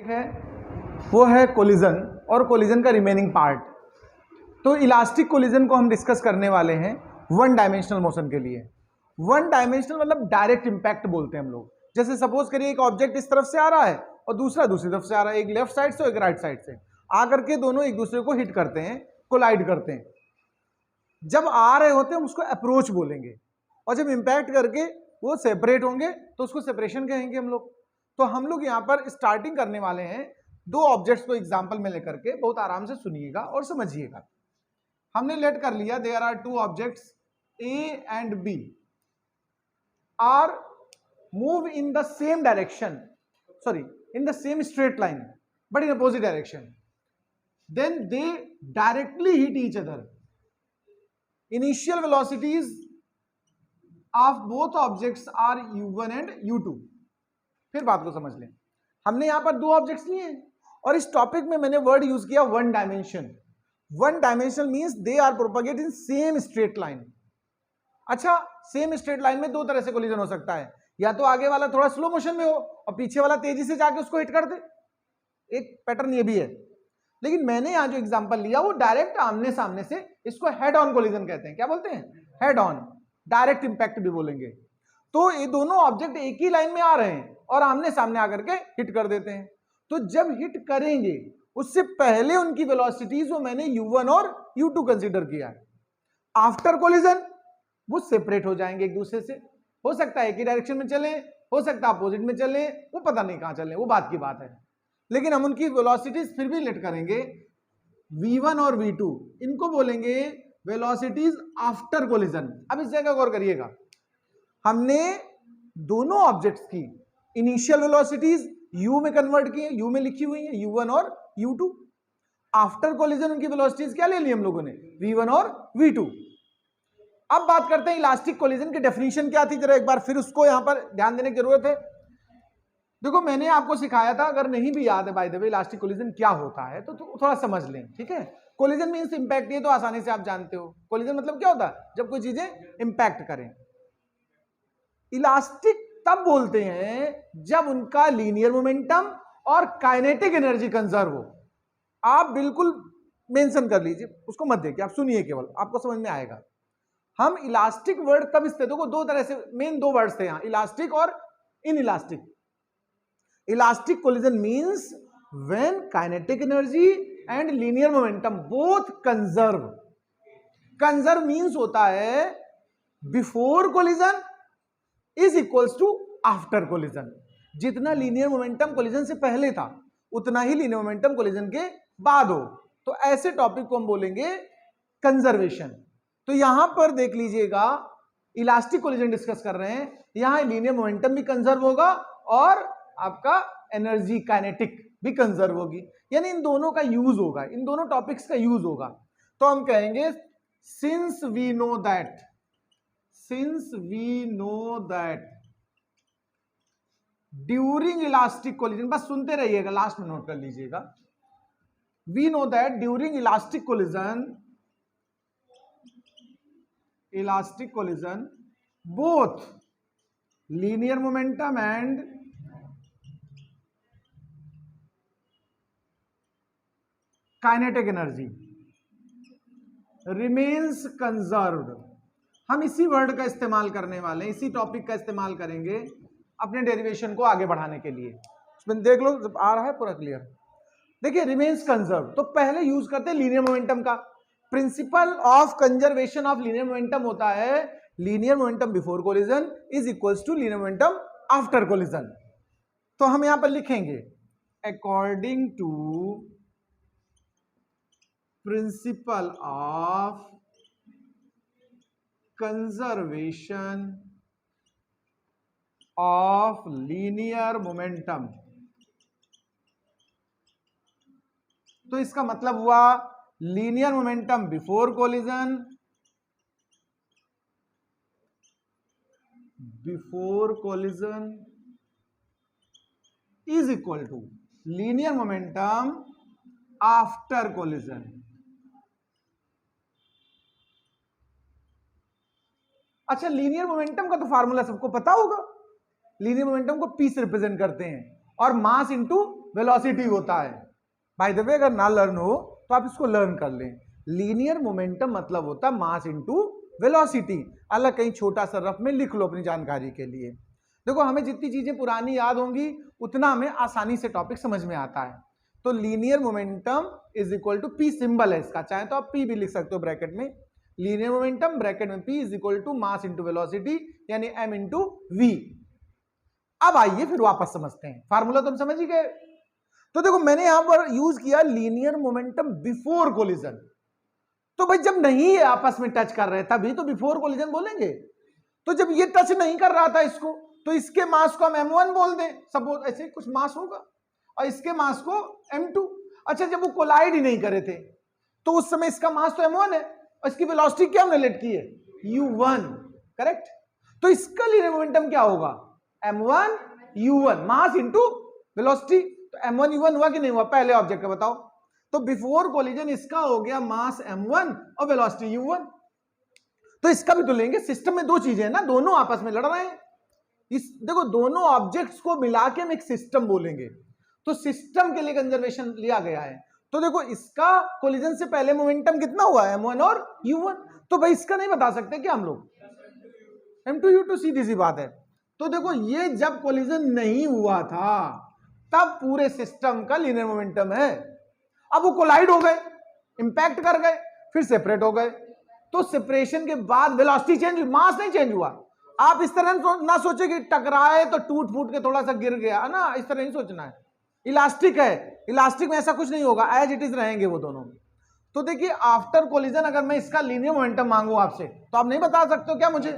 है वो है कोलिजन और कोलिजन का रिमेनिंग पार्ट। तो इलास्टिक कोलिजन को हम डिस्कस करने वाले हैं वन डायमेंशनल मोशन के लिए। वन डायमेंशनल मतलब डायरेक्ट इंपैक्ट बोलते हैं हम लोग। जैसे सपोज करिए एक ऑब्जेक्ट इस तरफ से आ रहा है और दूसरा दूसरी तरफ से आ रहा है, एक लेफ्ट साइड से और एक राइट साइड से आकर के दोनों एक दूसरे को हिट करते हैं, कोलाइड करते हैं। जब आ रहे होते हैं हम उसको अप्रोच बोलेंगे और जब इंपैक्ट करके वो सेपरेट होंगे तो उसको सेपरेशन कहेंगे हम लोग। तो हम लोग यहाँ पर स्टार्टिंग करने वाले हैं दो ऑब्जेक्ट्स को एग्जांपल में लेकर के, बहुत आराम से सुनिएगा और समझिएगा। हमने लेट कर लिया there are two objects A and B are move in the same direction, sorry in the same straight line but in opposite direction, then they directly hit each other. Initial velocities of both objects are u1 and u2। फिर बात को समझ लें, हमने यहां पर दो objects लिए हैं और इस टॉपिक में मैंने वर्ड यूज किया one dimension. One dimension means they are propagate in same straight line. अच्छा, सेम स्ट्रेट लाइन में दो तरह से कोलिजन हो सकता है, या तो आगे वाला थोड़ा स्लो मोशन में हो और पीछे वाला तेजी से जाके उसको हिट कर दे, एक पैटर्न ये भी है। लेकिन मैंने यहां जो एग्जांपल लिया वो डायरेक्ट आमने सामने से, इसको हेड ऑन कोलिजन कहते हैं। क्या बोलते हैं? हेड ऑन, डायरेक्ट इंपैक्ट भी बोलेंगे। तो ये दोनों ऑब्जेक्ट एक ही लाइन में आ रहे हैं और आमने सामने आकर के हिट कर देते हैं। तो जब हिट करेंगे उससे पहले उनकी वेलोसिटीज वो मैंने u1 और u2 कंसीडर किया है। आफ्टर कोलिजन वो सेपरेट हो जाएंगे एक दूसरे से। हो सकता है एक ही डायरेक्शन में चले, हो सकता है अपोजिट में चले, वो पता नहीं कहां चले, वो बात की बात है। लेकिन हम उनकी वेलोसिटीज फिर भी लेट करेंगे। v1 और v2 इनको बोलेंगे वेलोसिटीज आफ्टर कोलिजन। अब इस जगह गौर करिएगा, हमने दोनों ऑब्जेक्ट्स की इनिशियल वेलोसिटीज u में कन्वर्ट की है, u में लिखी हुई है u1 और u2। आफ्टर कोलिजन उनकी वेलोसिटीज क्या ले ली हम लोगों ने? v1 और v2। अब बात करते हैं इलास्टिक कोलिजन की डेफिनेशन क्या थी, जरा एक बार फिर उसको यहां पर ध्यान देने की जरूरत है। देखो मैंने आपको सिखाया था, अगर नहीं भी याद है by the way elastic collision क्या होता है तो थोड़ा समझ लें, ठीक है। कोलिजन मींस इंपैक्ट, ये तो आसानी से आप जानते हो। कोलिजन मतलब क्या होता है? जब कोई चीजें इंपैक्ट करें। इलास्टिक तब बोलते हैं जब उनका लीनियर मोमेंटम और काइनेटिक एनर्जी कंजर्व हो। आप बिल्कुल मेंशन कर लीजिए, उसको मत देखिए, आप सुनिए, केवल आपको समझ में आएगा। हम इलास्टिक वर्ड तब इस्तेमाल को दो तरह से, मेन दो वर्ड्स थे यहां, इलास्टिक और inelastic. Elastic collision means when kinetic energy and linear momentum both conserve. Conserve means होता है before collision is equals to after collision. जितना लीनियर मोमेंटम कोलिजन से पहले था उतना ही लीनियर मोमेंटम कोलिजन के बाद हो, तो ऐसे टॉपिक को हम बोलेंगे कंजर्वेशन। तो यहां पर देख लीजिएगा, इलास्टिक कोलिजन डिस्कस कर रहे हैं, यहां लीनियर मोमेंटम भी कंजर्व होगा और आपका एनर्जी काइनेटिक भी कंजर्व होगी, यानी इन दोनों का यूज होगा, इन दोनों टॉपिक्स का यूज होगा। तो हम कहेंगे since we know that, since we know that during elastic collision, बस सुनते रहिएगा, लास्ट में नोट कर लीजिएगा। we know that during elastic collision both linear momentum and kinetic energy remains conserved। हम इसी वर्ड का इस्तेमाल करने वाले हैं, इसी टॉपिक का इस्तेमाल करेंगे अपने डेरिवेशन को आगे बढ़ाने के लिए। इसमें देख लो, जब आ रहा है पूरा क्लियर। देखिए रिमेन्स कंजर्व, तो पहले यूज करते हैं लीनियर मोमेंटम का। Principle of conservation of linear momentum होता है linear momentum before collision is equals to linear momentum after collision. तो हम यहां पर लिखेंगे according to principle of conservation of linear momentum. तो इसका मतलब हुआ linear momentum before collision is equal to linear momentum after collision. अच्छा, लीनियर मोमेंटम का तो फार्मूला सबको पता होगा। लीनियर मोमेंटम को पी से रिप्रेजेंट करते हैं और मास इंटू वेलोसिटी होता है। बाय द वे अगर ना लर्न हो तो आप इसको लर्न कर लें। लीनियर मोमेंटम मतलब होता है मास इनटू वेलोसिटी। अलग कहीं छोटा सा रफ में लिख लो अपनी जानकारी के लिए। देखो हमें जितनी चीजें पुरानी याद होंगी उतना हमें आसानी से टॉपिक समझ में आता है। तो linear momentum is equal to P, symbol है इसका, चाहे तो आप पी भी लिख सकते हो ब्रैकेट में। लीनियर मोमेंटम ब्रैकेट में P is equal to mass into velocity यानी एम इंटू वी। अब आइए फिर वापस समझते हैं, फार्मूला तुम समझ ही गए। तो देखो मैंने यहां पर यूज किया लीनियर मोमेंटम बिफोर कोलिजन। तो भाई जब नहीं है आपस में टच कर रहे तभी तो बिफोर कोलिजन बोलेंगे। तो जब ये टच नहीं कर रहा था इसको तो इसके मास को हम m1 बोल दें, सपोज ऐसे कुछ मास होगा, और इसके मास को m2। अच्छा जब वो कोलाइड ही नहीं करे थे तो उस समय इसका मास तो m1 है और इसकी वेलोसिटी क्या हमने लेट की है u1, करेक्ट। तो इसका लीनियर मोमेंटम क्या होगा m1 u1, मास इंटू वेलोसिटी। तो m1 u1 हुआ कि नहीं हुआ, पहले ऑब्जेक्ट का बताओ। तो बिफोर कोलिजन इसका हो गया मास m1 और वेलोसिटी u1। तो इसका भी तो लेंगे, सिस्टम में दो चीजें हैं ना, दोनों आपस में लड़ रहे हैं। इस देखो दोनों ऑब्जेक्ट्स को मिला के हम एक सिस्टम बोलेंगे, तो सिस्टम के लिए कंजर्वेशन लिया गया है। तो देखो इसका कोलिजन से पहले मोमेंटम कितना हुआ है m1 और u1। तो भाई इसका नहीं बता सकते क्या हम लोग, m2 u2, सीधी सी बात है। तो देखो ये जब कोलिजन नहीं हुआ था तब पूरे सिस्टम का लीनियर मोमेंटम है। अब वो कोलाइड हो गए, इंपैक्ट कर गए, फिर सेपरेट हो गए। तो सेपरेशन के बाद वेलोसिटी चेंज हुई, मास नहीं चेंज हुआ। आप इस तरह ना सोचे कि टकराए तो टूट फूट के थोड़ा सा गिर गया ना, इस तरह नहीं सोचना है। इलास्टिक है, इलास्टिक में ऐसा कुछ नहीं होगा, एज इट इज रहेंगे वो दोनों। तो देखिए आफ्टर कोलिजन अगर मैं इसका लीनियर मोमेंटम मांगू आपसे तो आप नहीं बता सकते हो क्या मुझे,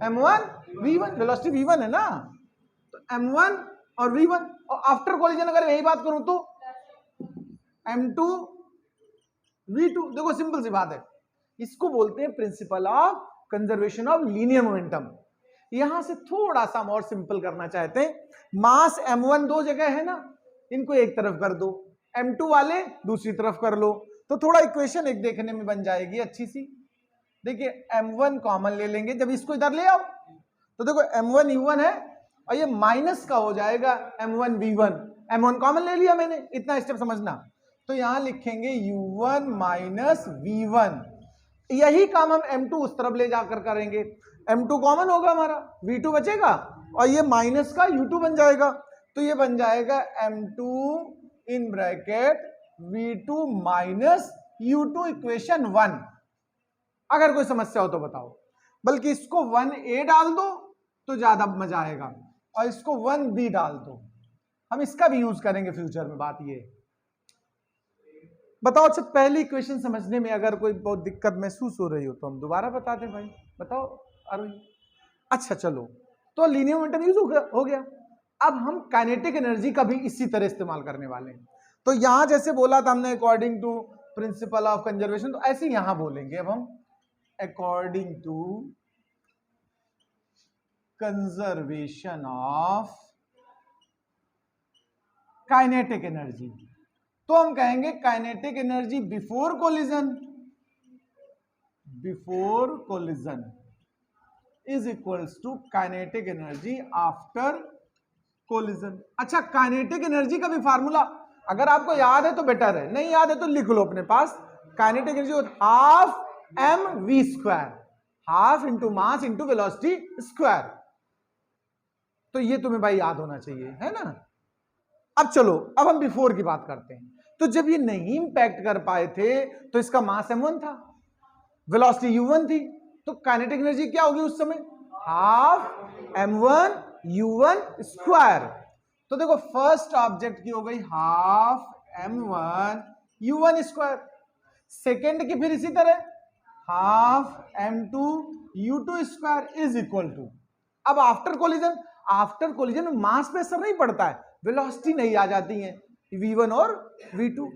m1 v1, वेलोसिटी v1 है ना, तो m1 और v1। और आफ्टर कोलिजन अगर यही बात करूं तो m2 v2। देखो सिंपल सी बात है, इसको बोलते हैं principal of conservation of linear momentum. यहां से थोड़ा सा और सिंपल करना चाहते हैं, मास m1 दो जगह है ना, इनको एक तरफ कर दो, m2 वाले दूसरी तरफ कर लो, तो थोड़ा इक्वेशन एक देखने में बन जाएगी अच्छी सी। देखिए m1 कॉमन ले लेंगे, जब इसको इधर ले आओ तो देखो m1 u1 है और ये माइनस का हो जाएगा m1 v1। m1 कॉमन ले लिया मैंने, इतना स्टेप समझना। तो यहां लिखेंगे u1 माइनस v1। यही काम हम m2 उस तरफ ले जाकर करेंगे, m2 कॉमन होगा हमारा, v2 बचेगा और ये माइनस का u2 बन जाएगा। तो ये बन जाएगा m2 in bracket v2 minus u2 equation 1। अगर कोई समस्या हो तो बताओ, बल्कि इसको 1a डाल दो तो ज्यादा मजा आएगा और इसको 1b डाल दो, हम इसका भी यूज करेंगे फ्यूचर में। बात ये बताओ, अच्छा पहली इक्वेशन समझने में अगर कोई बहुत दिक्कत महसूस हो रही हो तो हम दोबारा बता दें भाई, बताओ अरुण। अच्छा चलो, तो लीनियर मोमेंटम यूज हो गया। अब हम काइनेटिक एनर्जी का भी इसी तरह इस्तेमाल करने वाले हैं। तो यहां जैसे बोला था हमने according to principle of conservation, तो ऐसे यहां बोलेंगे अब हम according to conservation of kinetic energy. तो हम कहेंगे kinetic energy before collision is equals to kinetic energy after collision. अच्छा काइनेटिक एनर्जी का भी फार्मूला अगर आपको याद है तो बेटर है, नहीं याद है तो लिख लो अपने पास। Kinetic energy half mv square, half into mass into velocity square. तो ये तुम्हें भाई याद होना चाहिए, है ना। अब चलो, अब हम बिफोर की बात करते हैं। तो जब ये नहीं इंपैक्ट कर पाए थे तो इसका मास m1 था, वेलोसिटी u1 थी, तो काइनेटिक एनर्जी क्या होगी उस समय, हाफ m1 u1 स्क्वायर। तो देखो फर्स्ट ऑब्जेक्ट की हो गई half m1 u1 square, second की फिर इसी तरह half m2 u2 square is equal to. अब आफ्टर कोलिजन में मास पे असर नहीं पड़ता है, वेलोसिटी नहीं आ जाती है v1 और v2।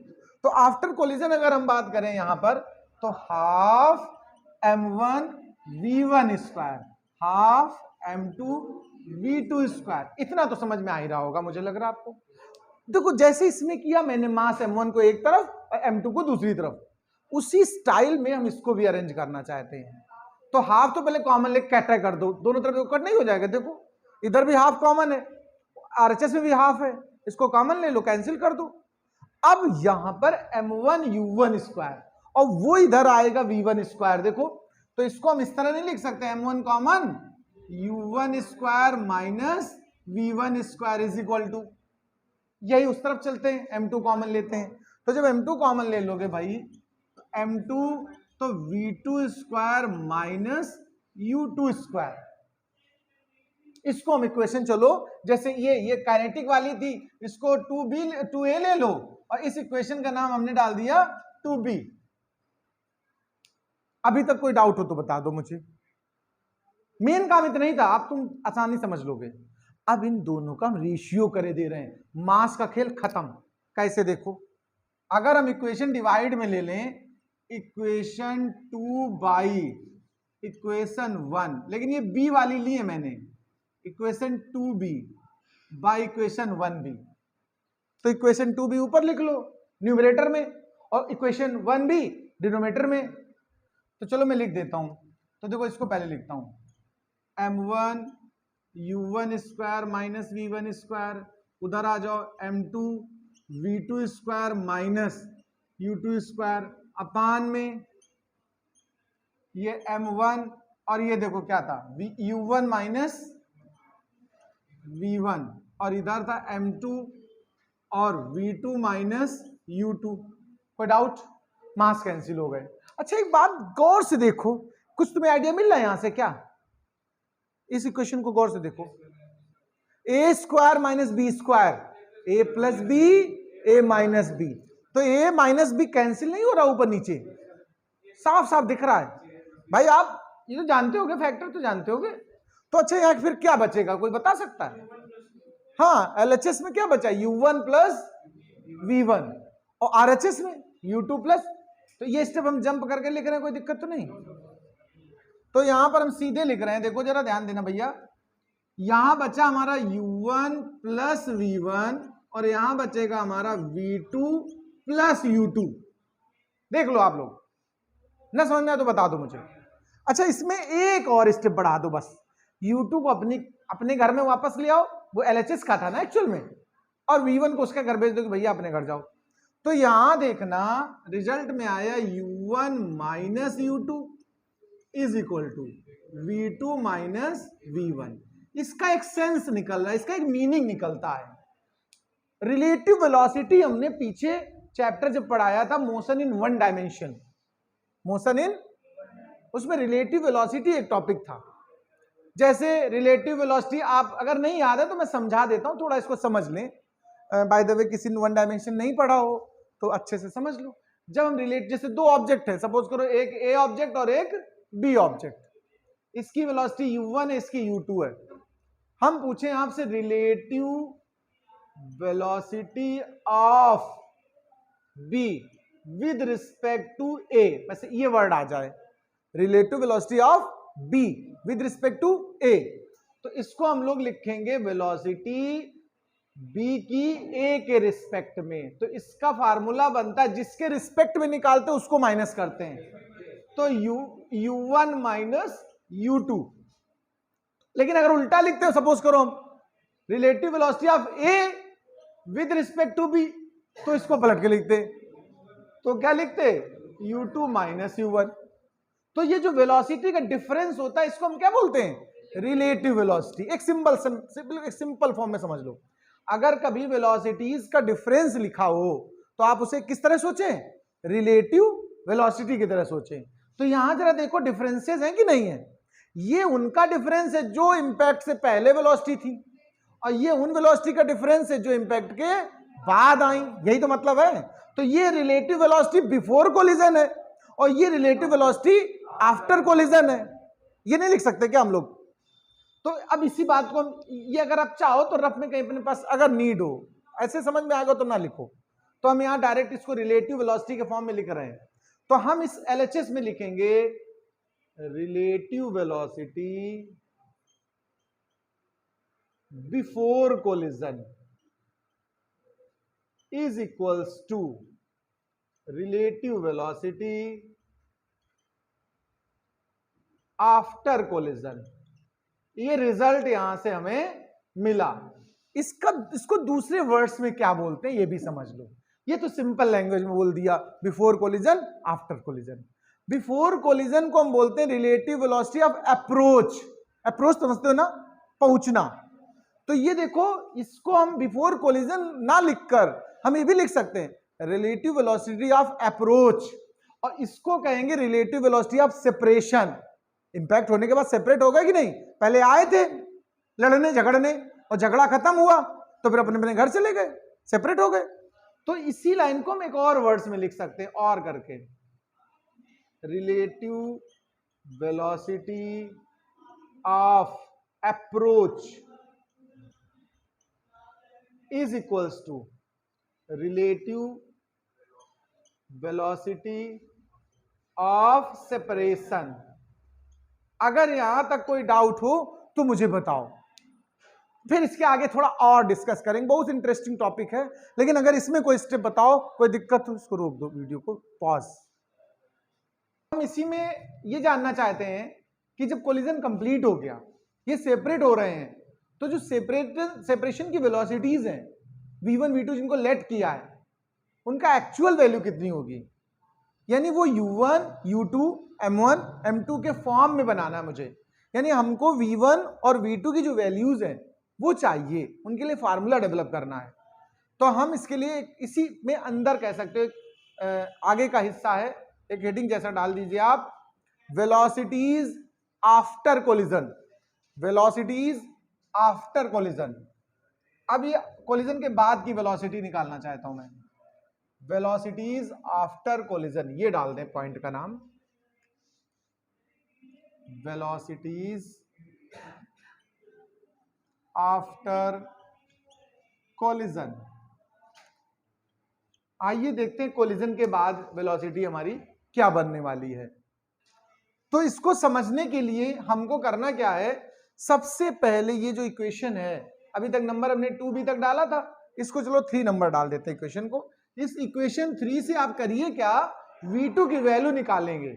तो आफ्टर कोलिजन अगर हम बात करें यहां पर तो half m1 v1 square, half m2 v2 square. इतना तो समझ में आ ही रहा होगा मुझे लग रहा है आपको। देखो जैसे इसमें किया मैंने मास m1 को एक तरफ और m2 को दूसरी तरफ, उसी स्टाइल में हम इसको भी अरेंज करना चाहते हैं। तो हाफ तो पहले कॉमन लेके कैटा कर दो, दोनों तरफ कट नहीं हो जाएगा। देखो इधर भी हाफ कॉमन है, आरएचएस में भी हाफ है, इसको कॉमन ले लो, कैंसिल कर दो। अब यहां पर m1 u1 स्क्वायर और वो इधर आएगा v1 स्क्वायर। देखो तो इसको हम इस तरह नहीं लिख सकते, m1 common u1 square minus v1 square is equal to, यही उस तरफ चलते हैं, m2 कॉमन लेते हैं। तो जब m2 कॉमन ले लोगे भाई m2 तो v2 square minus u2 square, इसको हम इक्वेशन चलो जैसे ये काइनेटिक वाली थी, इसको 2a ले लो और इस इक्वेशन का नाम हमने डाल दिया 2b। अभी तक कोई डाउट हो तो बता दो मुझे, मेन काम इतना ही था, आप तुम आसानी समझ लोगे। अब इन दोनों का हम रेशियो करे दे रहे हैं, मास का खेल खत्म। कैसे देखो, अगर हम इक्वेशन डिवाइड में ले लें इक्वेशन 2 बाई इक्वेशन 1, लेकिन ये b वाली ली है मैंने, equation 2b by equation 1b, तो इक्वेशन 2b ऊपर लिख लो न्यूमरेटर में और इक्वेशन 1b डिनोमिनेटर में। तो चलो मैं लिख देता हूं, तो देखो इसको पहले लिखता हूं m1 u1 square minus v1 square, उधर आ जाओ m2 v2 square minus u2 square upon में ये m1 और ये देखो क्या था u1 माइनस v1 और इधर था m2 और v2 माइनस u2। कोई डाउट? मास कैंसिल हो गए। अच्छा एक बात गौर से देखो, कुछ तुम्हें आइडिया मिल रहा है यहां से क्या? इस इक्वेशन को गौर से देखो, ए स्क्वायर माइनस बी स्क्वायर, ए प्लस बी ए माइनस बी, तो ए माइनस बी कैंसिल नहीं हो रहा ऊपर नीचे, साफ साफ दिख रहा है भाई। आप ये तो जानते होगे, फैक्टर तो जानते होगे। तो अच्छा यहाँ फिर क्या बचेगा, कोई बता सकता है? हाँ एलएचएस में क्या बचा, u1 प्लस v1 और आरएचएस में u2 प्लस, तो ये स्टेप हम जंप करके लिख रहे हैं, कोई दिक्कत तो नहीं। तो यहां पर हम सीधे लिख रहे हैं, देखो जरा ध्यान देना भैया, यहां बचा हमारा u1 प्लस v1 और यहां बचेगा हमारा v2 प्लस u2। देख लो आप लोग, ना समझ में आया तो बता दो मुझे। अच्छा इसमें एक और स्टेप बढ़ा दो बस, u2 को अपने घर में वापस ले आओ, वो एलएचएस का था ना एक्चुअल में, और v1 को उसके घर भेज दो कि भैया अपने घर जाओ। तो यहां देखना रिजल्ट में आया u1 minus u2 is equal to v2 minus v1। इसका एक सेंस निकल रहा है, इसका एक मीनिंग निकलता है। रिलेटिव वेलोसिटी हमने पीछे चैप्टर जब पढ़ाया था motion in one dimension, motion in, उसमें रिलेटिव वेलोसिटी एक टॉपिक था। जैसे रिलेटिव वेलोसिटी आप अगर नहीं याद है तो मैं समझा देता हूं, थोड़ा इसको समझ लें। बाय द वे किसी ने वन डायमेंशन नहीं पढ़ा हो तो अच्छे से समझ लो। जब हम जैसे दो ऑब्जेक्ट है, सपोज करो एक ए ऑब्जेक्ट और एक बी ऑब्जेक्ट, इसकी वेलोसिटी u1 है, इसकी u2 है। हम पूछें आपसे relative velocity of b with respect to a, वैसे ये वर्ड आ जाए, relative velocity of b with respect to a, तो इसको हम लोग लिखेंगे वेलोसिटी बी की ए के रिस्पेक्ट में। तो इसका फार्मूला बनता है, जिसके रिस्पेक्ट में निकालते हैं उसको माइनस करते हैं, तो u1 माइनस u2। लेकिन अगर उल्टा लिखते हो, सपोज करो हम relative velocity of A with respect to B, तो इसको पलट के लिखते, तो क्या लिखते u2 माइनस u1। तो ये जो वेलोसिटी का डिफरेंस होता है इसको हम क्या बोलते हैं, रिलेटिव वेलोसिटी। एक सिंपल फॉर्म में समझ लो, अगर कभी वेलोसिटीज का डिफरेंस लिखा हो तो आप उसे किस तरह सोचें, रिलेटिव वेलोसिटी की तरह सोचें। तो यहां जरा देखो डिफरेंसेस हैं कि नहीं है, ये उनका डिफरेंस है जो इंपैक्ट से पहले वेलोसिटी थी, और ये उन वेलोसिटी का डिफरेंस है जो इंपैक्ट के बाद आई, यही तो मतलब है। तो ये रिलेटिव वेलोसिटी बिफोर कोलिजन है और ये रिलेटिव वेलोसिटी आफ्टर कोलिजन है, ये नहीं लिख सकते क्या हम लोग? तो अब इसी बात को ये अगर आप चाहो तो रफ में कहीं अपने पास अगर नीड हो, ऐसे समझ में आएगा तो ना लिखो, तो हम यहां डायरेक्ट इसको रिलेटिव वेलोसिटी के फॉर्म में लिख रहे हैं। तो हम इस एलएचएस में लिखेंगे relative velocity before collision is equals to relative velocity after collision. ये रिजल्ट यहां से हमें मिला। इसको दूसरे वर्ड्स में क्या बोलते हैं ये भी समझ लो। ये तो सिंपल लैंग्वेज में बोल दिया, before collision, after collision. Before collision को हम बोलते हैं relative velocity of approach. Approach समझते हो ना, पहुंचना। तो ये देखो, इसको हम बिफोर कोलिजन ना लिखकर हम ये भी लिख सकते हैं रिलेटिव वेलोसिटी ऑफ अप्रोच, और इसको कहेंगे relative velocity of separation. Impact होने के बाद सेपरेट हो गए कि नहीं, पहले आए थे लड़ने झगड़ने और झगड़ा खत्म हुआ तो फिर अपने अपने घर चले गए, सेपरेट हो गए। तो इसी लाइन को हम एक और वर्ड्स में लिख सकते हैं, और करके relative velocity of approach is equals to relative velocity of separation. अगर यहां तक कोई डाउट हो तो मुझे बताओ, फिर इसके आगे थोड़ा और डिस्कस करेंगे, बहुत इंटरेस्टिंग टॉपिक है। लेकिन अगर इसमें कोई स्टेप बताओ, कोई दिक्कत तो इसको रोक दो, वीडियो को पॉज। हम इसी में ये जानना चाहते हैं कि जब कोलिजन कंप्लीट हो गया, ये सेपरेट हो रहे हैं, तो जो सेपरेशन की वेलोसिटीज हैं v1 v2 जिनको लेट किया है, उनका एक्चुअल वैल्यू कितनी होगी। यानी वो u1 u2 m1 m2 के फॉर्म में बनाना है मुझे। यानी हमको v1 और v2 की जो वैल्यूज हैं वो चाहिए, उनके लिए फार्मूला डेवलप करना है। तो हम इसके लिए इसी में अंदर कह सकते हो, आगे का हिस्सा है, एक हेडिंग जैसा डाल दीजिए आप, velocities after collision. Velocities after collision. अब ये कोलिजन के बाद की वेलोसिटी निकालना चाहता हूं मैं, वेलोसिटीज आफ्टर कोलिजन, ये डाल दें पॉइंट का नाम, वेलोसिटीज आफ्टर कोलिजन। आइए देखते हैं कोलिजन के बाद वेलोसिटी हमारी क्या बनने वाली है। तो इसको समझने के लिए हमको करना क्या है, सबसे पहले ये जो इक्वेशन है, अभी तक नंबर हमने 2b तक डाला था, इसको चलो 3 नंबर डाल देते हैं इक्वेशन को। इस इक्वेशन 3 से आप करिए क्या, v2 की वैल्यू निकालेंगे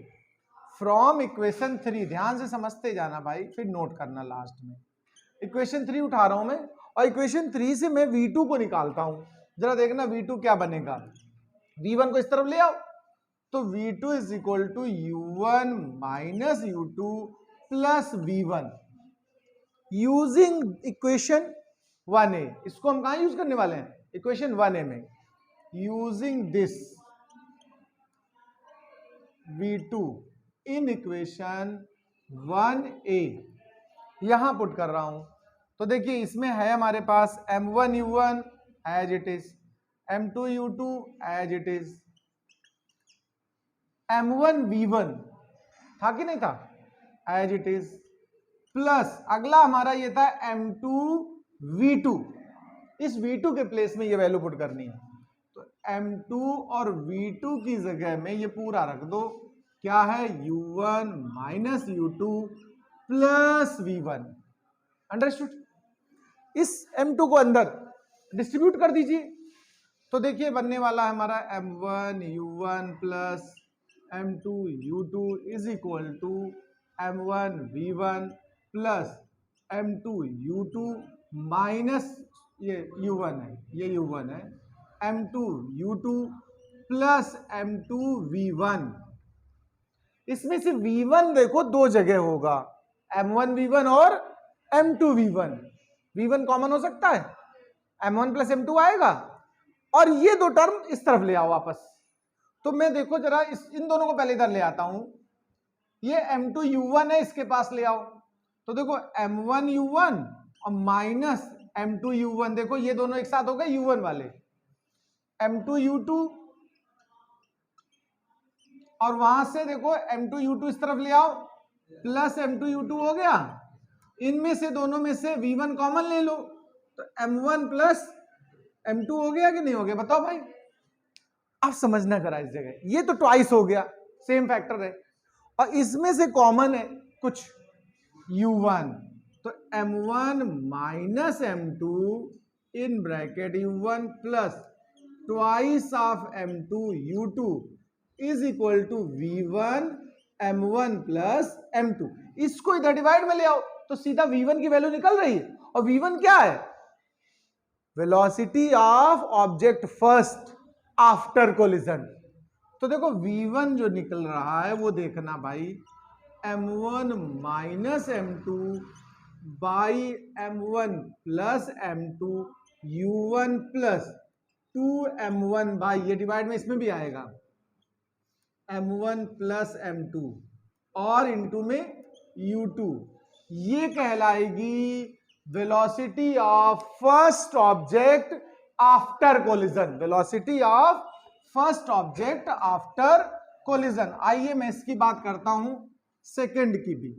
फ्रॉम इक्वेशन 3। ध्यान से समझते जाना भाई, फिर नोट करना लास्ट में। इक्वेशन 3 उठा रहा हूं मैं, और इक्वेशन 3 से मैं v2 को निकालता हूं। जरा देखना v2 क्या बनेगा। v1 को इस तरफ ले आओ, तो v2 is equal to u1 minus u2 plus v1 using equation 1a। इसको हम कहां यूज करने वाले हैं, इक्वेशन 1a में। Using this v2 in equation 1a यहां पुट कर रहा हूं। तो देखिए इसमें है हमारे पास m1 u1 as it is, m2 u2 as it is, m1 v1 था कि नहीं था, एज इट इज, प्लस अगला हमारा ये था m2 v2। इस v2 के प्लेस में ये वैल्यू पुट करनी है, तो m2 और v2 की जगह में ये पूरा रख दो, क्या है u1 minus u2 plus v1। Understood. इस m2 को अंदर डिस्ट्रीब्यूट कर दीजिए, तो देखिए बनने वाला है हमारा m1 u1 plus m2 u2 is equal to m1 v1 plus m2 u2 minus ये u1 है, ये u1 है, m2 u2 plus m2 v1। इसमें से v1 देखो दो जगह होगा, m1 v1 और m2 v1। v1 कॉमन हो सकता है, m1 प्लस m2 आएगा, और ये दो टर्म इस तरफ ले आओ वापस। तो मैं देखो जरा इन दोनों को पहले इधर ले आता हूं, ये m2 u1 है, इसके पास ले आओ, तो देखो m1 u1 और माइनस m2 u1, देखो ये दोनों एक साथ हो गए u1 वाले, m2 u2, और वहां से देखो m2 u2 इस तरफ ले आओ, प्लस m2 u2 हो गया। इनमें से दोनों में से v1 कॉमन ले लो, तो m1 प्लस m2 हो गया कि नहीं हो गया, बताओ भाई। आप समझना करा इस जगह, ये तो ट्वाइस हो गया, सेम फैक्टर है, और इसमें से कॉमन है कुछ u1, तो m1 minus m2 in bracket u1 plus twice of m2 u2 is equal to v1 m1 plus m2। इसको इधर डिवाइड में ले आओ, तो सीधा v1 की वैल्यू निकल रही है, और v1 क्या है, velocity of object first after collision. तो देखो v1 जो निकल रहा है वो देखना भाई, m1 minus m2 by m1 plus m2 u1 plus 2m1 by, ये डिवाइड में इसमें भी आएगा, m1 प्लस m2 और इंटू में u2। ये कहलाएगी velocity of first object after collision, velocity of first object after collision. आइए मैं इसकी बात करता हूं सेकंड की भी।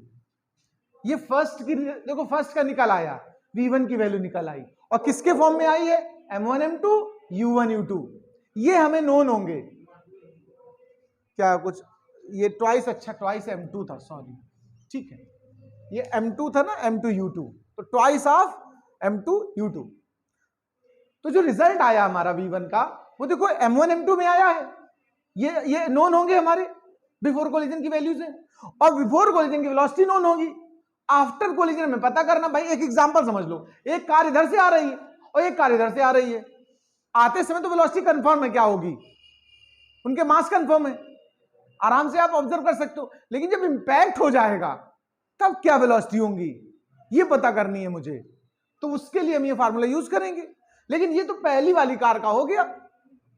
ये फर्स्ट की देखो, फर्स्ट का निकल आया, v1 की वैल्यू निकल आई, और किसके फॉर्म में आई है, m1 m2 u1 u2। ये हमें नोन होंगे क्या कुछ, ये ट्वाइस, अच्छा ट्वाइस m2 था, सॉरी, ठीक है, ये m2 था ना, m2 u2, तो ट्वाइस ऑफ m2 u2। तो जो रिजल्ट आया हमारा v1 का, वो देखो m1 m2 में आया है, ये नोन होंगे हमारे बिफोर कोलिजन की वैल्यू से, और बिफोर कोलिजन की वेलोसिटी नोन होगी। आफ्टर कोलिजन में पता करना भाई, एक एग्जांपल समझ लो, एक कार इधर से आ रही है और एक कार इधर से आ रही है, आते समय तो वेलोसिटी कंफर्म है, क्या होगी, उनके मास कंफर्म है, आराम से आप ऑब्जर्व कर सकते हो, लेकिन जब इंपैक्ट हो जाएगा तब क्या वेलोसिटी होंगी, ये पता करनी है मुझे, तो उसके लिए हम ये फार्मूला यूज करेंगे। लेकिन ये तो पहली वाली कार का हो गया।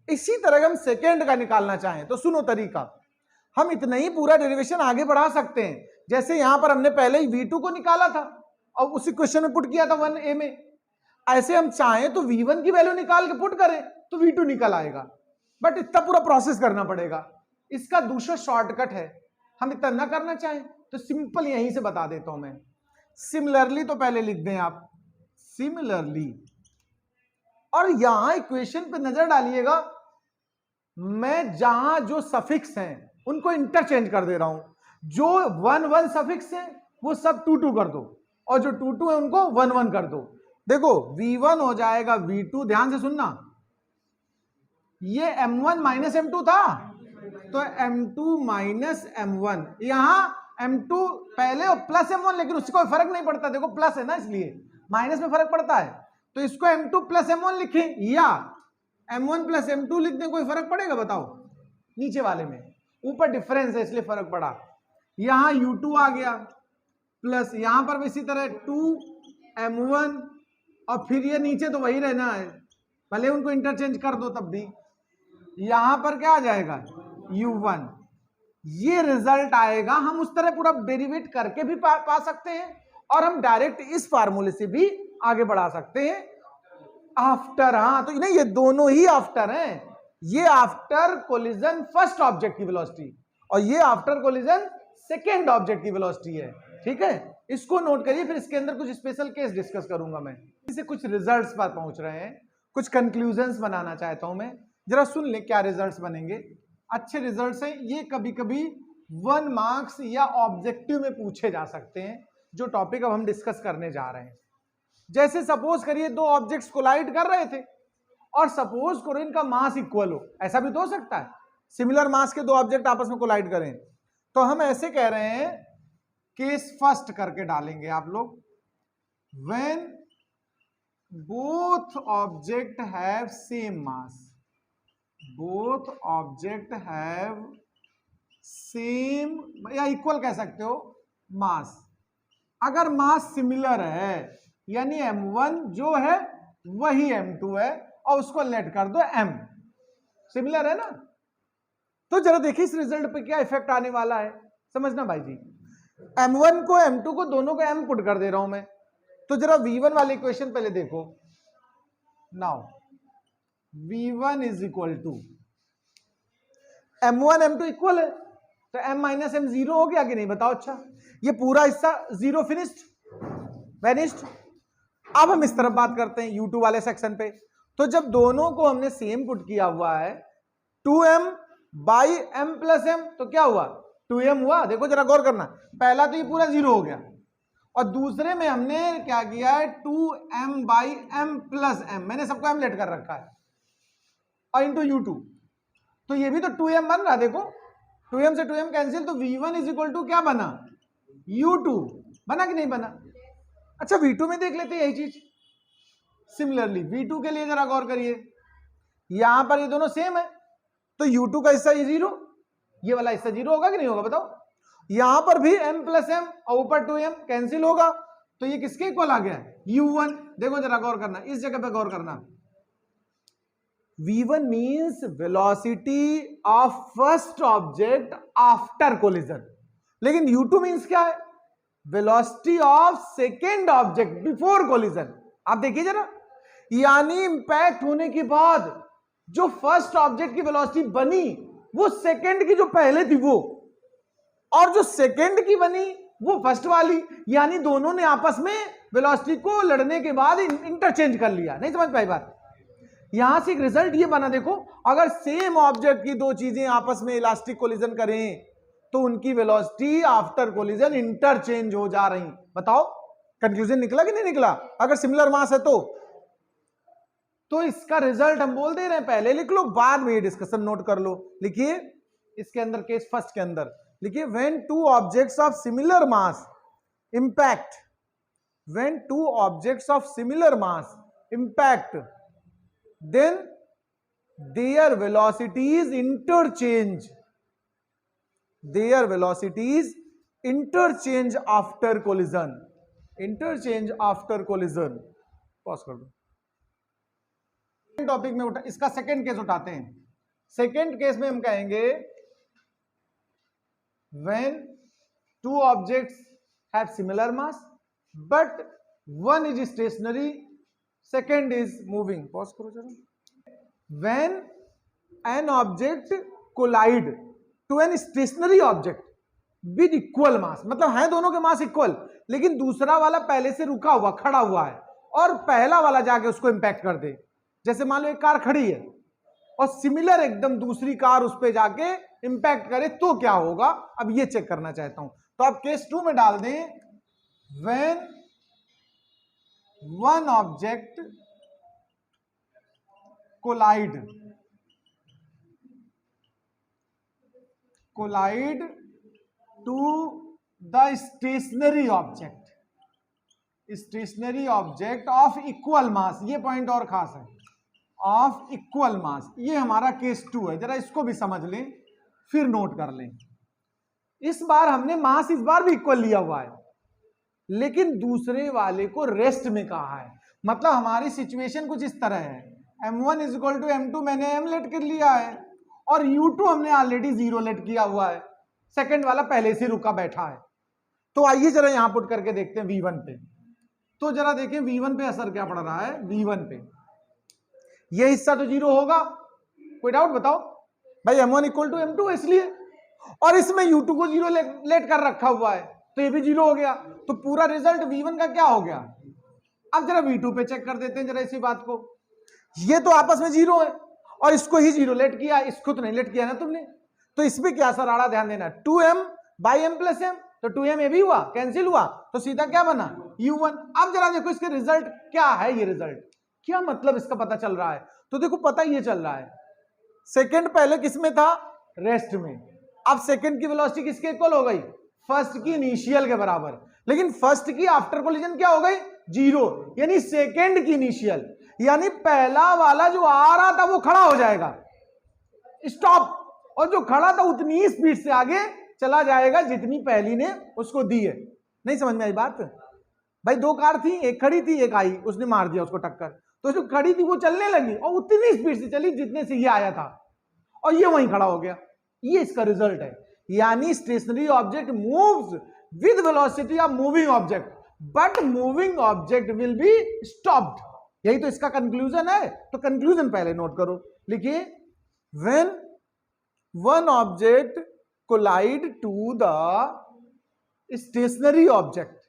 इसी तरह हम सेकेंड का निकालना चाहें तो सुनो तरीका, हम इतना ही पूरा डेरिवेशन आगे बढ़ा सकते हैं। जैसे यहां पर हमने पहले ही v2 को निकाला था और उसी क्वेश्चन में पुट किया था 1a में, ऐसे हम चाहें तो v1 की वैल्यू निकाल के पुट करें तो v2 निकल आएगा, बट इतना पूरा प्रोसेस करना पड़ेगा। इसका दूसरा शॉर्टकट है, हम इतना ना करना चाहें तो सिंपल यहीं से बता देता हूं मैं। सिमिलरली तो पहले लिख दें आप, सिमिलरली, और यहां इक्वेशन पे नजर डालिएगा, मैं जहां जो सफिक्स हैं उनको इंटरचेंज कर दे रहा हूं, जो 1 1 सफिक्स है वो सब 2 2 कर दो, और जो 2 2 है उनको 1 1 कर दो। देखो v1 हो जाएगा v2, ध्यान से सुनना, ये m1 माइनस m2 था, तो m2 माइनस m1, यहां m2 पहले और प्लस m1, लेकिन उससे कोई फर्क नहीं पड़ता, देखो प्लस है ना इसलिए माइनस में फर्क पड़ता है, तो इसको m2 प्लस m1 लिखें या m1 प्लस m2 लिख दें, कोई फर्क पड़ेगा बताओ, नीचे वाले में, ऊपर डिफरेंस है इसलिए फर्क पड़ा। यहां u2 आ गया, प्लस यहां पर भी इसी तरह 2m1, और फिर ये नीचे तो वही रहना है, भले उनको इंटरचेंज कर दो तब भी, यहां पर क्या आ जाएगा u1। ये रिजल्ट आएगा, हम उस तरह पूरा डेरिवेट करके भी पा सकते हैं, और हम डायरेक्ट इस फार्मूले से भी आगे बढ़ा सकते हैं आफ्टर। हाँ तो नहीं, ये दोनों ही आफ्टर हैं, ये आफ्टर कोलिजन फर्स्ट ऑब्जेक्ट की वेलोसिटी और ये आफ्टर कोलिजन सेकेंड ऑब्जेक्ट की वेलोसिटी है, ठीक है, इसको नोट करिए। फिर इसके अंदर कुछ स्पेशल केस डिस्कस करूंगा मैं, इसे कुछ रिजल्ट्स पर पहुंच रहे हैं, कुछ कंक्लूजन्स बनाना चाहता हूं मैं, जरा सुन ले क्या रिजल्ट्स बनेंगे। अच्छे रिजल्ट्स हैं ये, कभी कभी 1 मार्क्स या ऑब्जेक्टिव में पूछे जा सकते हैं, जो टॉपिक अब हम डिस्कस करने जा रहे हैं। जैसे सपोज करिए दो ऑब्जेक्ट्स कोलाइड कर रहे थे और सपोज करो इनका मास इक्वल हो, ऐसा भी तो हो सकता है, सिमिलर मास के दो ऑब्जेक्ट आपस में कोलाइड करें, तो हम ऐसे कह रहे हैं, केस फर्स्ट करके डालेंगे आप लोग, when both object have same mass, both object have same या इक्वल कह सकते हो मास। अगर मास सिमिलर है यानी m1 जो है वही m2 है, और उसको लेट कर दो m, सिमिलर है ना। तो जरा देखिए इस रिजल्ट पे क्या इफेक्ट आने वाला है, समझना भाई जी। m1 को m2 को दोनों को m पुट कर दे रहा हूं मैं, तो जरा v1 वाले इक्वेशन पहले देखो। Now v1 is equal to m1 m2 equal है, तो m माइनस m जीरो हो गया कि नहीं बताओ। अच्छा ये पूरा हिस्सा जीरो फिनिश्ड, वेनिश्ड। अब हम इस तरफ बात करते हैं u2 वाले सेक्शन पे, तो जब दोनों को हमने सेम पुट किया हुआ है 2m by m plus m, तो क्या हुआ 2m हुआ। देखो जरा गौर करना, पहला तो ये पूरा जीरो हो गया, और दूसरे में हमने क्या किया है 2m by m plus m, मैंने सबको m लेट कर रखा है, और इंटू u2, तो ये भी तो 2m बन रहा, देखो 2m से 2m कैंसिल, तो v1 इज इक्वल टू क्या बना u2, बना कि नहीं बना। अच्छा v2 में देख लेते हैं यही चीज, सिमिलरली V2 के लिए जरा गौर करिए, यहां पर ये दोनों सेम है, तो U2 का हिस्सा ये 0, ये वाला हिस्सा 0 होगा कि नहीं होगा बताओ। यहां पर भी m प्लस एम और ऊपर 2m कैंसिल होगा, तो ये किसके इक्वल आ गया U1। देखो जरा गौर करना, इस जगह पे गौर करना, V1 means velocity of first object after collision, लेकिन U2 मीन्स क्या है, velocity of second object before collision. आप देखिए जरा, यानी इंपैक्ट होने के बाद जो फर्स्ट ऑब्जेक्ट की वेलोसिटी बनी वो सेकेंड की जो पहले थी वो, और जो सेकेंड की बनी वो फर्स्ट वाली, यानी दोनों ने आपस में वेलोसिटी को लड़ने के बाद इंटरचेंज कर लिया। नहीं समझ पाई बात? यहां से एक रिजल्ट ये बना, देखो अगर सेम ऑब्जेक्ट की दो चीजें आपस में इलास्टिक कोलिजन करें तो उनकी वेलोसिटी आफ्टर कोलिजन इंटरचेंज हो जा रही। बताओ कंक्लूजन निकला कि नहीं निकला? अगर सिमिलर मास है तो इसका रिजल्ट हम बोल दे रहे हैं, पहले लिख लो बाद में ये डिस्कशन नोट कर लो। लिखिए इसके अंदर, केस फर्स्ट के अंदर लिखिए, when two objects of similar mass impact, when two objects of similar mass impact, then their velocities interchange, their velocities interchange after collision, interchange after collision। Pause कर दो। Topic में उठा, इसका सेकेंड केस उठाते हैं। सेकेंड केस में हम कहेंगे when two objects have similar mass but one is stationary, second is moving। Pause करो जरा। when an object collide to an stationary object with equal mass, मतलब है दोनों के मास इक्वल, लेकिन दूसरा वाला पहले से रुका हुआ खड़ा हुआ है और पहला वाला जाके उसको इंपैक्ट कर दे। जैसे मान लो एक कार खड़ी है और सिमिलर एकदम दूसरी कार उस पर जाके इंपैक्ट करे तो क्या होगा, अब ये चेक करना चाहता हूं। तो आप केस 2 में डाल दें, when one object collide to the stationary object of equal mass, ये पॉइंट और खास है, ऑफ इक्वल मास। ये हमारा केस 2 है, जरा इसको भी समझ लें फिर नोट कर लें। इस बार हमने मास इस बार भी इक्वल लिया हुआ है, लेकिन दूसरे वाले को रेस्ट में कहा है। मतलब हमारी सिचुएशन कुछ इस तरह है, m1 is equal to m2 मैंने m लेट कर लिया है और u2 हमने ऑलरेडी 0 लेट किया हुआ है, सेकंड वाला पहले से रुका बैठा है। तो आइए जरा यहां पुट करके देखते हैं v1 पे। तो जरा देखें v1 पे असर क्या पड़ रहा है। v1 पे ये हिस्सा तो 0 होगा, कोई डाउट बताओ भाई, m1 इक्वल टू m2 इसलिए, और इसमें u2 को 0 लेट कर रखा हुआ है तो ये भी 0 हो गया। तो पूरा रिजल्ट v1 का क्या हो गया। अब जरा v2 पे चेक कर देते हैं जरा इसी बात को। ये तो आपस में 0 है और इसको ही 0 लेट किया, इसको तो नहीं लेट किया ना तुमने, तो इसमें क्या असर आ रहा ध्यान देना, 2m by m plus m, तो 2m ये भी हुआ, कैंसिल हुआ, तो सीधा क्या बना u1। अब जरा देखो इसके रिजल्ट क्या है, ये रिजल्ट क्या मतलब इसका पता चल रहा है। तो देखो पता ये चल रहा है, सेकंड पहले किसमें था, रेस्ट में। अब सेकंड की वेलोसिटी किसके इक्वल हो गई, फर्स्ट की इनिशियल के बराबर, लेकिन फर्स्ट की आफ्टर कोलिजन क्या हो गई 0, यानी सेकंड की इनिशियल, यानी पहला वाला जो आ रहा था वो खड़ा हो जाएगा, स्टॉप, और जो खड़ा था उतनी ही स्पीड से आगे चला जाएगा जितनी पहली ने उसको दी है। नहीं समझ में आई बात भाई? दो कार थी, एक खड़ी थी एक आई, उसने मार दिया उसको टक्कर, तो जो खड़ी थी वो चलने लगी और उतनी स्पीड से चली जितने से ये आया था और ये वहीं खड़ा हो गया। ये इसका रिजल्ट है, यानी stationary object moves with velocity of moving object but moving object will be stopped. यही तो इसका कंक्लूजन है। तो कंक्लूजन पहले नोट करो, लिखिए when one object collide to the stationary object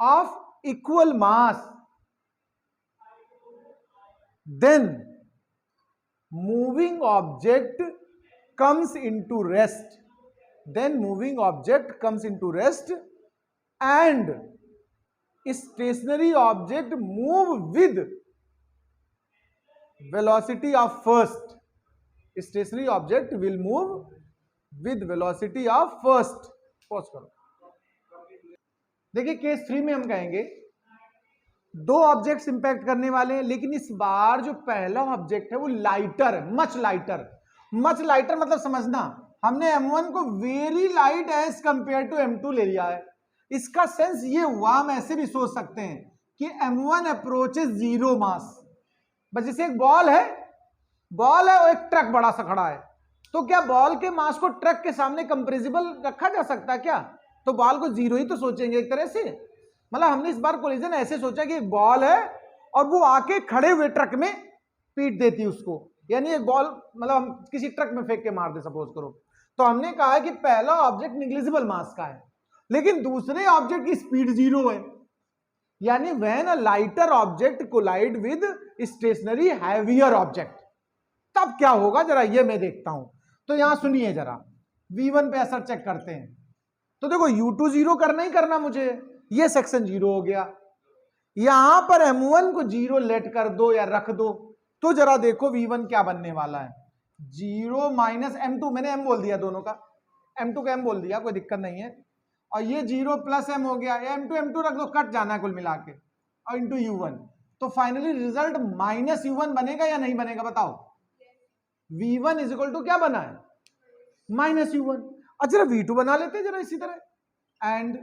of equal mass then moving object comes into rest, then moving object comes into rest and stationary object move with velocity of first, stationary object will move with velocity of first। Pause करो। देखिए case 3 में हम कहेंगे दो objects impact करने वाले हैं, लेकिन इस बार जो पहला ऑब्जेक्ट है वो lighter, much lighter. Much lighter मतलब समझना, हमने M1 को very light as compare to M2 ले लिया है। इसका सेंस ये हुआ, हम ऐसे भी सोच सकते हैं कि M1 अप्रोचेस जीरो मास। बस जैसे एक बॉल है और एक ट्रक बड़ा सा खड़ा है, तो क्या बॉल के मास को ट्रक के सामने कंप्रेसिबल रखा जा सकता है क्या? तो बॉल को जीरो ही तो सोचेंगे एक तरह से। मतलब हमने इस बार कोलिजन ऐसे सोचा कि एक बॉल है और वो आके खड़े हुए ट्रक में पीट देती है उसको, यानी एक बॉल मतलब हम किसी ट्रक में फेंक के मार दे सपोज करो। तो हमने कहा है कि पहला ऑब्जेक्ट निग्लिजिबल मास का है, लेकिन दूसरे ऑब्जेक्ट की स्पीड जीरो है, यानी when a lighter object collide with stationary heavier object, तब क्या होगा जरा ये मैं देखता हूं। तो यहां सुनिए जरा, V1 पे असर चेक करते हैं। तो देखो U2 जीरो करना ही करना मुझे, ये सेक्शन जीरो हो गया। यहां पर M1 को जीरो लेट कर दो या रख दो, तो जरा देखो V1 क्या बनने वाला है। जीरो माइनस M2, मैंने M बोल दिया दोनों का, M2 का M बोल दिया, कोई दिक्कत नहीं है। और ये जीरो प्लस M हो गया, M2 रख दो, कट जाना है कुल मिला के, और इंटू U1। तो फाइनली रिजल्ट माइनस U1 बनेगा या नहीं बनेगा बताओ? V1 इज इक्वल टू क्या बना है? Minus U1। अच्छा V2 बना लेते हैं जरा इसी तरह, and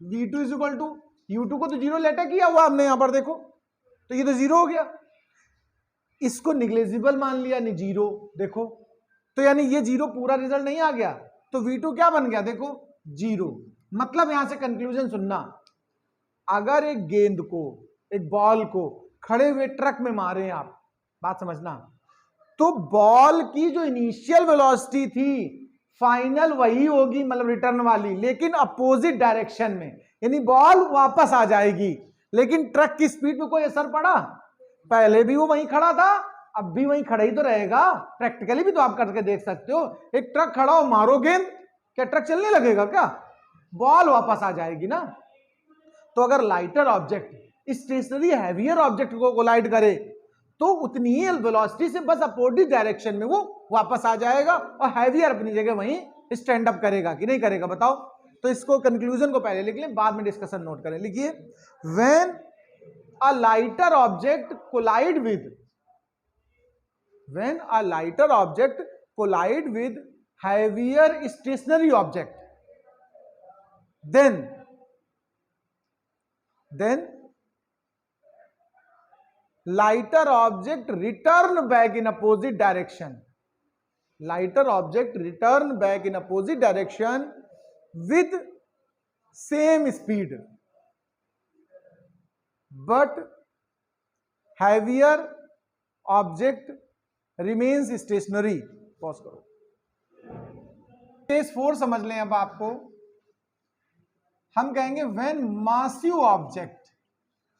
V2 is equal to U2 को तो जीरो लेटर किया हुआ हमने यहां पर, देखो तो ये तो जीरो हो गया, इसको निग्लेजिबल मान लिया, नहीं जीरो, देखो तो यानी ये जीरो पूरा रिजल्ट नहीं आ गया, तो V2 क्या बन गया देखो? जीरो। मतलब यहां से कंक्लूजन सुनना, अगर एक गेंद को, एक बॉल को खड़े हुए ट्रक में मारे आप, बात समझना, तो बॉल की जो इनिशियल वेलोसिटी थी फाइनल वही होगी, मतलब रिटर्न वाली, लेकिन अपोजिट डायरेक्शन में, यानी बॉल वापस आ जाएगी, लेकिन ट्रक की स्पीड में कोई असर पड़ा? पहले भी वो वहीं खड़ा था, अब भी वहीं खड़ा ही तो रहेगा। प्रैक्टिकली भी तो आप करके देख सकते हो, एक ट्रक खड़ा हो, मारो गेंद, क्या ट्रक चलने लगेगा क्या? बॉल वापस आ जाएगी ना। तो अगर lighter object stationary heavier object को कोलाइड करे तो उतनी ही वेलोसिटी से बस अपोजिट डायरेक्शन में वो वापस आ जाएगा और हैवियर अपनी जगह वहीं स्टैंड अप करेगा कि नहीं करेगा बताओ? तो इसको कंक्लूजन को पहले लिख लें, बाद में डिस्कशन नोट करें। लिखिए, when a lighter object collide with, when a lighter object collide with heavier stationary object, then lighter object return back in opposite direction, lighter object return back in opposite direction with same speed, but heavier object remains stationary। Pause करो, case 4 समझ लें अब आपको। हम कहेंगे when massive object,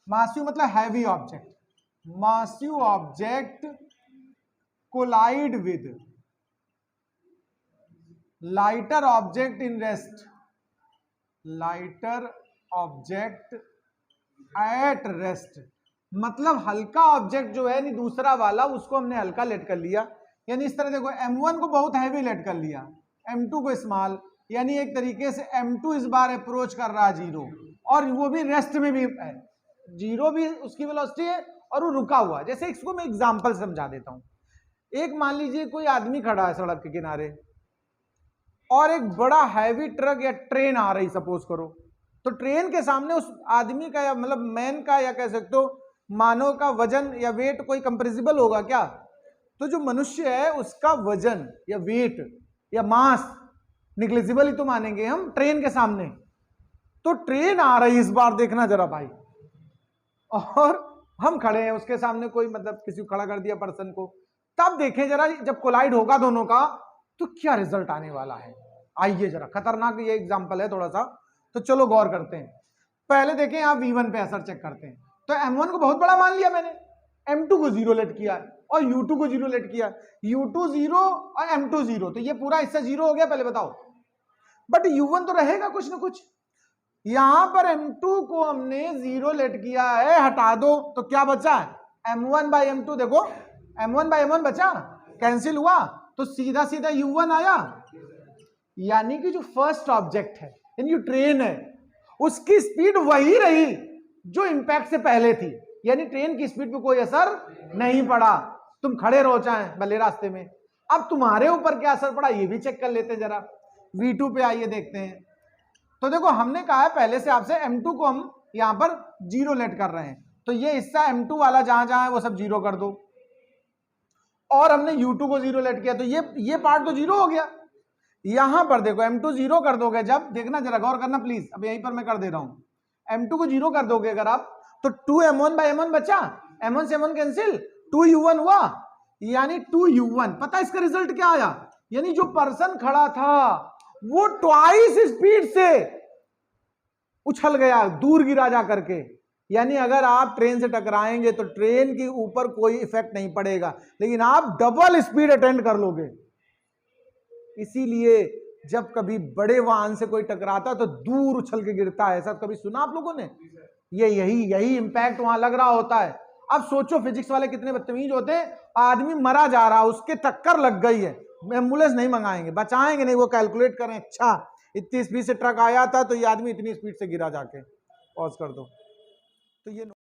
massive मतलब heavy object, massive object collide with lighter object in rest, lighter object at rest, मतलब हल्का ऑब्जेक्ट जो है नहीं दूसरा वाला, उसको हमने हल्का लेट कर लिया। यानी इस तरह देखो, M1 को बहुत हैवी लेट कर लिया, M2 को स्मॉल, यानी एक तरीके से M2 इस बार अप्रोच कर रहा है जीरो, और वो भी रेस्ट में भी है, जीरो भी उसकी वेलोसिटी है और वो रुका हुआ है। जैसे इसको मैं एग्जांपल समझा देता हूं। एक मान लीजिए कोई आदमी खड़ा है सड़क के किनारे और एक बड़ा हैवी ट्रक या ट्रेन आ रही सपोज करो, तो ट्रेन के सामने उस आदमी का या मतलब मैन का या कह सकते हो मानव का वजन या वेट कोई कंप्रेसिबल होगा क्या? तो जो मनुष्य है उसका वजन या वेट या मास निग्लिजिबल ही तो मानेंगे हम ट्रेन के सामने। तो ट्रेन आ रही इस बार, देखना जरा भाई, और हम खड़े हैं उसके सामने, कोई मतलब किसी को खड़ा कर दिया पर्सन को, तब देखें जरा जब कोलाइड होगा दोनों का तो क्या रिजल्ट आने वाला है। आइए जरा, खतरनाक ये एग्जांपल है थोड़ा सा, तो चलो गौर करते हैं। पहले देखें आप V1 पे असर चेक करते हैं। तो M1 को बहुत बड़ा मान लिया मैंने, M2 को जीरो लेट किया और U2 को जीरो लेट किया, U2 जीरो और M2 जीरो, तो ये पूरा हिस्सा जीरो हो गया पहले बताओ। बट U1 तो रहेगा कुछ ना कुछ, यहां पर M2 को हमने जीरो लेट किया है, हटा दो तो क्या बचा? M1/M2, देखो M1/M1 बचा, कैंसिल हुआ, तो सीधा सीधा U1 आया। यानी कि जो फर्स्ट ऑब्जेक्ट है, यानी जो ट्रेन है, उसकी स्पीड वही रही जो इंपैक्ट से पहले थी, यानी ट्रेन की स्पीड पे कोई असर नहीं पड़ा, तुम खड़े रहो चाहे भले रास्ते में। अब तुम्हारे ऊपर क्या असर पड़ा ये भी चेक कर लेते हैं जरा। V2 पे आइए देखते हैं। तो देखो हमने कहा है पहले से आपसे M2 को हम यहां पर 0 लेट कर रहे हैं, तो ये हिस्सा M2 वाला जहां जहां है वो सब 0 कर दो, और हमने U2 को 0 लेट किया, तो ये पार्ट तो 0 हो गया। यहां पर देखो M2 0 कर दोगे जब, देखना जरा गौर करना प्लीज, अब यहीं पर मैं कर दे रहा हूं। M2 को 0 कर दोगे अगर आप, तो 2M1 बाय M1 बचा, M1 से M1 कैंसिल, 2U1 हुआ, यानी 2U1। पता इसका रिजल्ट क्या आया, यानी जो पर्सन खड़ा था वो ट्वाइस स्पीड से उछल गया, दूर गिरा जा करके। यानी अगर आप ट्रेन से टकराएंगे तो ट्रेन के ऊपर कोई इफेक्ट नहीं पड़ेगा, लेकिन आप डबल स्पीड अटेंड कर लोगे। इसीलिए जब कभी बड़े वाहन से कोई टकराता तो दूर उछल के गिरता है, ऐसा कभी सुना आप लोगों ने? यही इंपैक्ट वहां लग रहा होता है। अब सोचो फिजिक्स वाले कितने बदतमीज होते हैं, आदमी मरा जा रहा, उसके टक्कर लग गई है, एम्बुलेंस नहीं मंगाएंगे, बचाएंगे नहीं, वो कैलकुलेट करें, अच्छा इतनी स्पीड से ट्रक आया था तो ये आदमी इतनी स्पीड से गिरा, जाके पॉज कर दो। तो ये